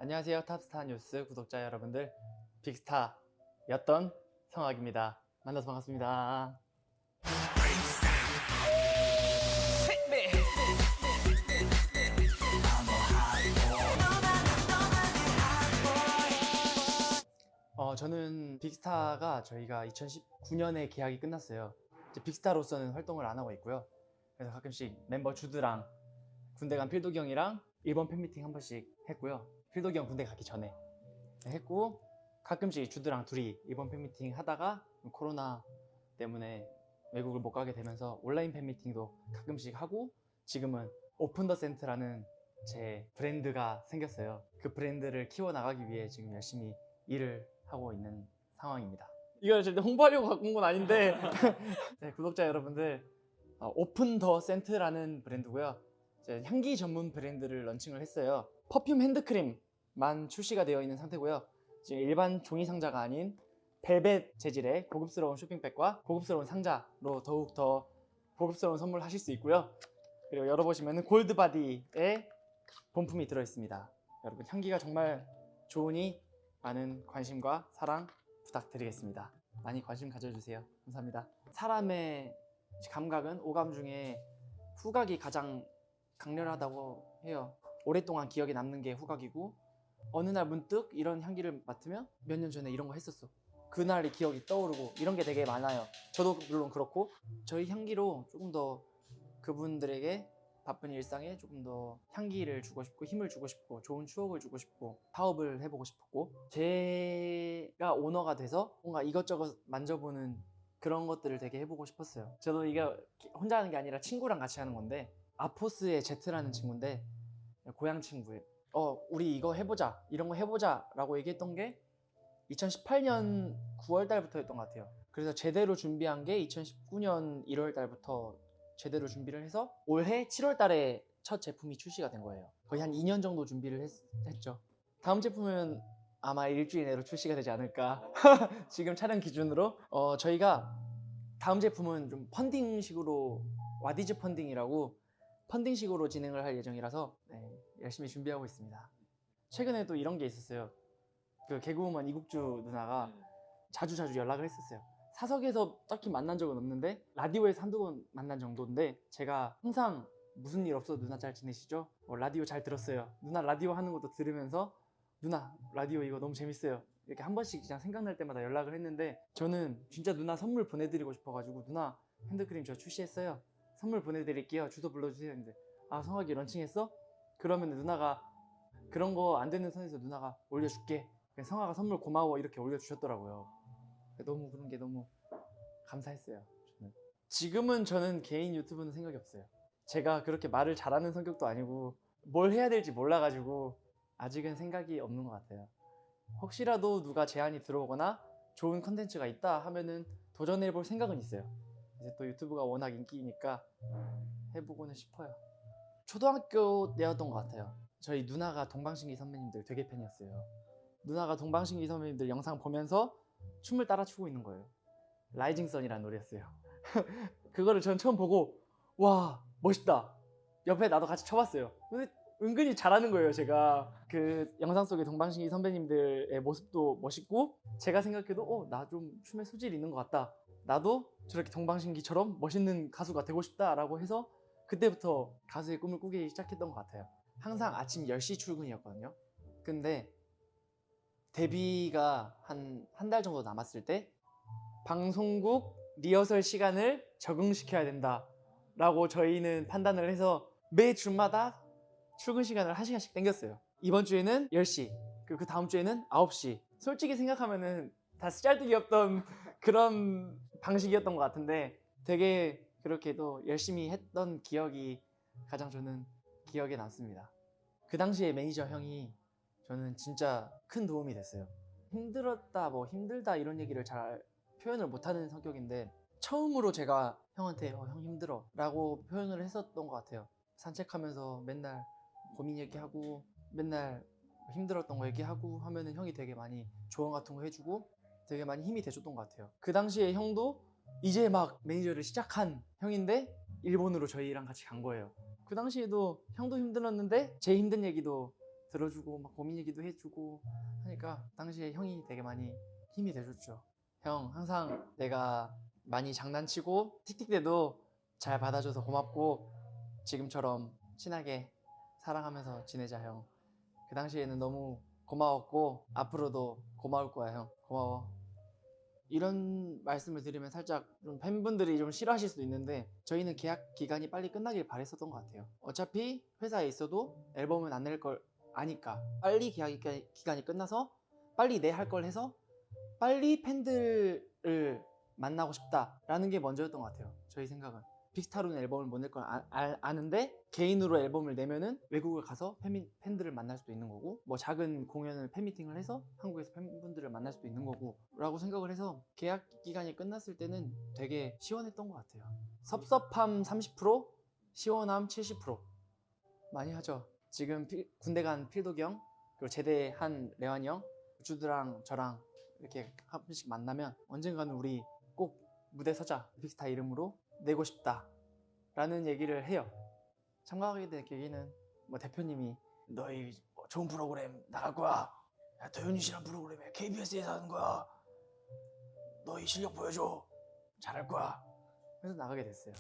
안녕하세요. 탑스타 뉴스 구독자 여러분들, 빅스타였던 성학입니다. 만나서 반갑습니다. 저는 빅스타가 저희가 2019년에 계약이 끝났어요. 이제 빅스타로서는 활동을 안 하고 있고요. 그래서 가끔씩 멤버 주드랑 군대 간 필독이 형이랑 일본 팬미팅 한 번씩 했고요. 필독이 형 군대 가기 전에 했고, 가끔씩 주드랑 둘이 일본 팬미팅 하다가 코로나 때문에 외국을 못 가게 되면서 온라인 팬미팅도 가끔씩 하고, 지금은 오픈 더 센트라는 제 브랜드가 생겼어요. 그 브랜드를 키워나가기 위해 지금 열심히 일을 하고 있는 상황입니다. 이걸 절대 홍보하려고 갖고 온 건 아닌데 네, 구독자 여러분들, 오픈 더 센트라는 브랜드고요. 향기 전문 브랜드를 런칭을 했어요. 퍼퓸 핸드크림만 출시가 되어 있는 상태고요. 지금 일반 종이 상자가 아닌 벨벳 재질의 고급스러운 쇼핑백과 고급스러운 상자로 더욱 더 고급스러운 선물 하실 수 있고요. 그리고 열어보시면 골드바디의 본품이 들어있습니다. 여러분, 향기가 정말 좋으니 많은 관심과 사랑 부탁드리겠습니다. 많이 관심 가져주세요. 감사합니다. 사람의 감각은 오감 중에 후각이 가장 강렬하다고 해요. 오랫동안 기억에 남는 게 후각이고, 어느 날 문득 이런 향기를 맡으면 몇 년 전에 이런 거 했었어, 그날의 기억이 떠오르고, 이런 게 되게 많아요. 저도 물론 그렇고, 저희 향기로 조금 더 그분들에게 바쁜 일상에 조금 더 향기를 주고 싶고, 힘을 주고 싶고, 좋은 추억을 주고 싶고, 사업을 해보고 싶었고, 제가 오너가 돼서 뭔가 이것저것 만져보는 그런 것들을 되게 해보고 싶었어요. 저도 이게 혼자 하는 게 아니라 친구랑 같이 하는 건데, 아포스의 제트라는 친구인데, 고향 친구예요. 우리 이거 해보자, 이런 거 해보자 라고 얘기했던 게 2018년 9월 달부터였던 것 같아요. 그래서 제대로 준비한 게 2019년 1월 달부터 제대로 준비를 해서 올해 7월 달에 첫 제품이 출시가 된 거예요. 거의 한 2년 정도 준비를 했죠. 다음 제품은 아마 일주일 내로 출시가 되지 않을까 지금 촬영 기준으로. 저희가 다음 제품은 좀 펀딩식으로, 와디즈 펀딩이라고 펀딩식으로 진행을 할 예정이라서 열심히 준비하고 있습니다. 최근에 또 이런 게 있었어요. 그 개그우먼 이국주 누나가 자주 연락을 했었어요. 사석에서 딱히 만난 적은 없는데 라디오에서 한두 번 만난 정도인데, 제가 항상 무슨 일 없어도 누나 잘 지내시죠? 라디오 잘 들었어요. 누나 라디오 하는 것도 들으면서 누나 라디오 이거 너무 재밌어요, 이렇게 한 번씩 그냥 생각날 때마다 연락을 했는데, 저는 진짜 누나 선물 보내드리고 싶어가지고 누나 핸드크림 저 출시했어요, 선물 보내드릴게요, 주소 불러주세요 했는데, 성학이 런칭했어? 그러면 누나가 그런 거 안 되는 선에서 누나가 올려줄게, 성학아 선물 고마워, 이렇게 올려주셨더라고요. 너무 그런 게 너무 감사했어요. 지금은 저는 개인 유튜브는 생각이 없어요. 제가 그렇게 말을 잘하는 성격도 아니고 뭘 해야 될지 몰라가지고 아직은 생각이 없는 것 같아요. 혹시라도 누가 제안이 들어오거나 좋은 컨텐츠가 있다 하면은 도전해볼 생각은 있어요. 이제 또 유튜브가 워낙 인기니까 해보고는 싶어요. 초등학교 때였던 것 같아요. 저희 누나가 동방신기 선배님들 되게 팬이었어요. 누나가 동방신기 선배님들 영상 보면서 춤을 따라 추고 있는 거예요. 라이징 선이라는 노래였어요. 그거를 전 처음 보고 와 멋있다, 옆에 나도 같이 춰봤어요. 근데 은근히 잘하는 거예요. 제가 그 영상 속의 동방신기 선배님들의 모습도 멋있고, 제가 생각해도 나 좀 춤에 소질이 있는 것 같다, 나도 저렇게 동방신기처럼 멋있는 가수가 되고 싶다 라고 해서 그때부터 가수의 꿈을 꾸기 시작했던 것 같아요. 항상 아침 10시 출근이었거든요. 근데 데뷔가 한 달 정도 남았을 때 방송국 리허설 시간을 적응시켜야 된다 라고 저희는 판단을 해서 매 주마다 출근 시간을 1시간씩 땡겼어요. 이번 주에는 10시, 그 다음 주에는 9시. 솔직히 생각하면은 다 쓰잘데기 없던 그런 방식이었던 것 같은데, 되게 그렇게도 열심히 했던 기억이 가장 저는 기억에 남습니다. 그 당시에 매니저 형이 저는 진짜 큰 도움이 됐어요. 힘들었다, 힘들다 이런 얘기를 잘 표현을 못하는 성격인데, 처음으로 제가 형한테 형 힘들어 라고 표현을 했었던 것 같아요. 산책하면서 맨날 고민 얘기하고 맨날 힘들었던 거 얘기하고 하면은 형이 되게 많이 조언 같은 거 해주고 되게 많이 힘이 돼줬던 것 같아요. 그 당시에 형도 이제 막 매니저를 시작한 형인데 일본으로 저희랑 같이 간 거예요. 그 당시에도 형도 힘들었는데 제 힘든 얘기도 들어주고 막 고민 얘기도 해주고 하니까 당시에 형이 되게 많이 힘이 돼줬죠. 형 항상 내가 많이 장난치고 틱틱대도 잘 받아줘서 고맙고 지금처럼 친하게 사랑하면서 지내자 형. 그 당시에는 너무 고마웠고 앞으로도 고마울 거야 형. 고마워. 이런 말씀을 드리면 살짝 좀 팬분들이 좀 싫어하실 수도 있는데 저희는 계약 기간이 빨리 끝나길 바랬었던 것 같아요. 어차피 회사에 있어도 앨범은 안 낼 걸 아니까 빨리 계약 기간이 끝나서 빨리 내 할 걸 해서 빨리 팬들을 만나고 싶다라는 게 먼저였던 것 같아요. 저희 생각은. 빅스타로는 앨범을 못 낼 걸 아는데 개인으로 앨범을 내면은 외국을 가서 팬들을 만날 수도 있는 거고 뭐 작은 공연을 팬미팅을 해서 한국에서 팬분들을 만날 수도 있는 거고 라고 생각을 해서 계약 기간이 끝났을 때는 되게 시원했던 것 같아요. 섭섭함 30%, 시원함 70%. 많이 하죠. 지금 군대 간 필독이 형 그리고 제대한 레완이 형 주드랑 저랑 이렇게 한 번씩 만나면 언젠가는 우리 꼭 무대 서자 빅스타 이름으로 내고 싶다 라는 얘기를 해요. 참가하게 된 계기는 뭐 대표님이 너희 좋은 프로그램 나갈 거야. 야, 도현이 씨랑 프로그램에 KBS에서 하는 거야. 너희 실력 보여줘. 잘할 거야. 그래서 나가게 됐어요.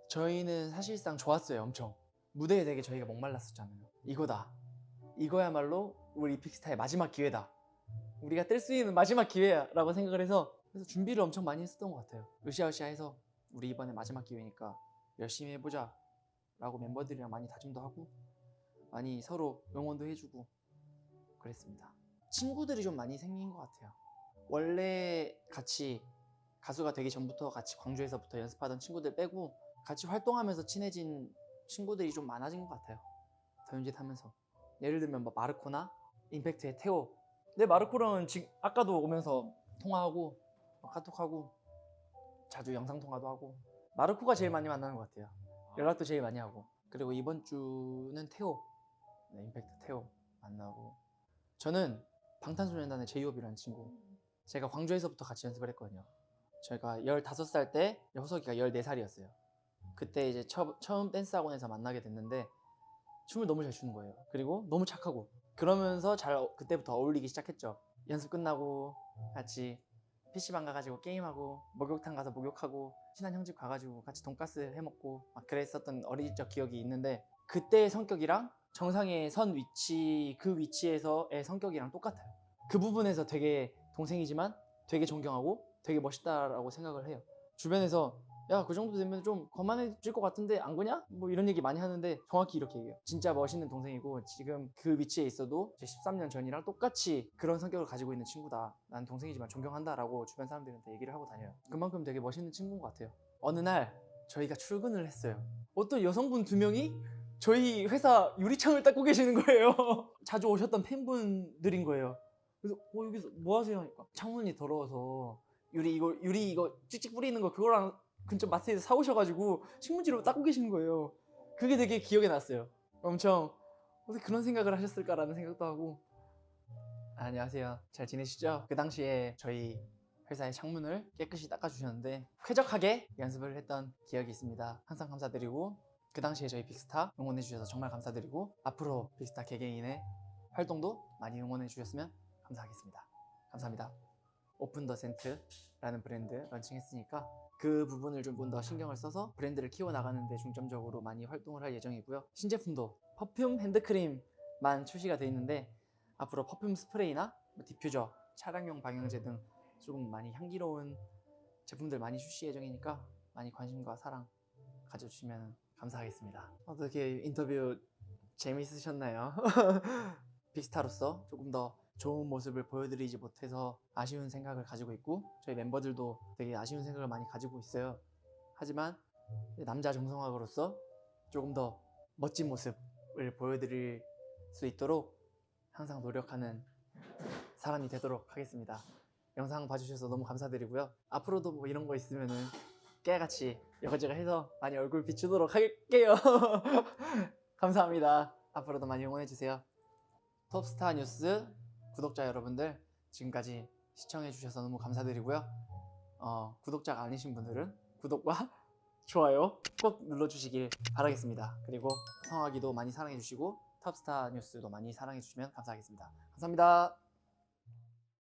저희는 사실상 좋았어요. 엄청 무대에 되게 저희가 목말랐었잖아요. 이거다. 이거야말로 우리 빅스타의 마지막 기회다. 우리가 뜰 수 있는 마지막 기회야라고 생각을 해서 그래서 준비를 엄청 많이 했었던 것 같아요. 으쌰으쌰 해서 우리 이번에 마지막 기회니까 열심히 해보자 라고 멤버들이랑 많이 다짐도 하고 많이 서로 응원도 해주고 그랬습니다. 친구들이 좀 많이 생긴 것 같아요. 원래 같이 가수가 되기 전부터 같이 광주에서부터 연습하던 친구들 빼고 같이 활동하면서 친해진 친구들이 좀 많아진 것 같아요. 더윤짓 하면서 예를 들면 뭐 마르코나 임팩트의 태호. 근데 마르코랑은 지금 아까도 오면서 통화하고 카톡하고 자주 영상통화도 하고 마르코가 제일 많이 만나는 것 같아요. 연락도 제일 많이 하고 그리고 이번 주는 태호 네, 임팩트 태호 만나고 저는 방탄소년단의 제이홉이라는 친구 제가 광주에서부터 같이 연습을 했거든요. 저희가 15살 때 호석이가 14살이었어요. 그때 이제 처음 댄스 학원에서 만나게 됐는데 춤을 너무 잘 추는 거예요. 그리고 너무 착하고 그러면서 그때부터 어울리기 시작했죠. 연습 끝나고 같이 PC방 가가지고 게임하고 목욕탕 가서 목욕하고 친한 형집 가가지고 같이 돈가스 해먹고 막 그랬었던 어린 적 기억이 있는데 그때의 성격이랑 정상에 선 위치 그 위치에서의 성격이랑 똑같아요. 그 부분에서 되게 동생이지만 되게 존경하고 되게 멋있다라고 생각을 해요. 주변에서 야 그 정도 되면 좀 거만해질 것 같은데 안 그냐? 뭐 이런 얘기 많이 하는데 정확히 이렇게 얘기해요. 진짜 멋있는 동생이고 지금 그 위치에 있어도 13년 전이랑 똑같이 그런 성격을 가지고 있는 친구다. 난 동생이지만 존경한다 라고 주변 사람들한테 얘기를 하고 다녀요. 그만큼 되게 멋있는 친구인 것 같아요. 어느 날 저희가 출근을 했어요. 어떤 여성분 2명이 저희 회사 유리창을 닦고 계시는 거예요. 자주 오셨던 팬분들인 거예요. 그래서 여기서 뭐 하세요? 하니까 창문이 더러워서 유리 이거 찍찍 뿌리는 거 그거랑 근처 마트에서 사오셔가지고 신문지로 닦고 계시는 거예요. 그게 되게 기억에 났어요. 엄청 어떻게 그런 생각을 하셨을까라는 생각도 하고 안녕하세요. 잘 지내시죠? 그 당시에 저희 회사의 창문을 깨끗이 닦아주셨는데 쾌적하게 연습을 했던 기억이 있습니다. 항상 감사드리고 그 당시에 저희 빅스타 응원해주셔서 정말 감사드리고 앞으로 빅스타 개개인의 활동도 많이 응원해주셨으면 감사하겠습니다. 감사합니다. 오픈 더 센트라는 브랜드 런칭했으니까 그 부분을 좀 더 신경을 써서 브랜드를 키워나가는 데 중점적으로 많이 활동을 할 예정이고요. 신제품도 퍼퓸 핸드크림만 출시가 돼 있는데 앞으로 퍼퓸 스프레이나 디퓨저, 차량용 방향제 등 조금 많이 향기로운 제품들 많이 출시 예정이니까 많이 관심과 사랑 가져주시면 감사하겠습니다. 어떻게 인터뷰 재밌으셨나요? 빅스타로서 조금 더 좋은 모습을 보여드리지 못해서 아쉬운 생각을 가지고 있고 저희 멤버들도 되게 아쉬운 생각을 많이 가지고 있어요. 하지만 남자 정성학으로서 조금 더 멋진 모습을 보여드릴 수 있도록 항상 노력하는 사람이 되도록 하겠습니다. 영상 봐주셔서 너무 감사드리고요. 앞으로도 뭐 이런 거 있으면은 깨같이 여가지가 해서 많이 얼굴 비추도록 할게요. 감사합니다. 앞으로도 많이 응원해주세요. 톱스타 뉴스 구독자 여러분들 지금까지 시청해주셔서 너무 감사드리고요. 구독자가 아니신 분들은 구독과 좋아요 꼭 눌러주시길 바라겠습니다. 그리고 성화기도 많이 사랑해주시고 탑스타 뉴스도 많이 사랑해 주시면 감사하겠습니다. 감사합니다.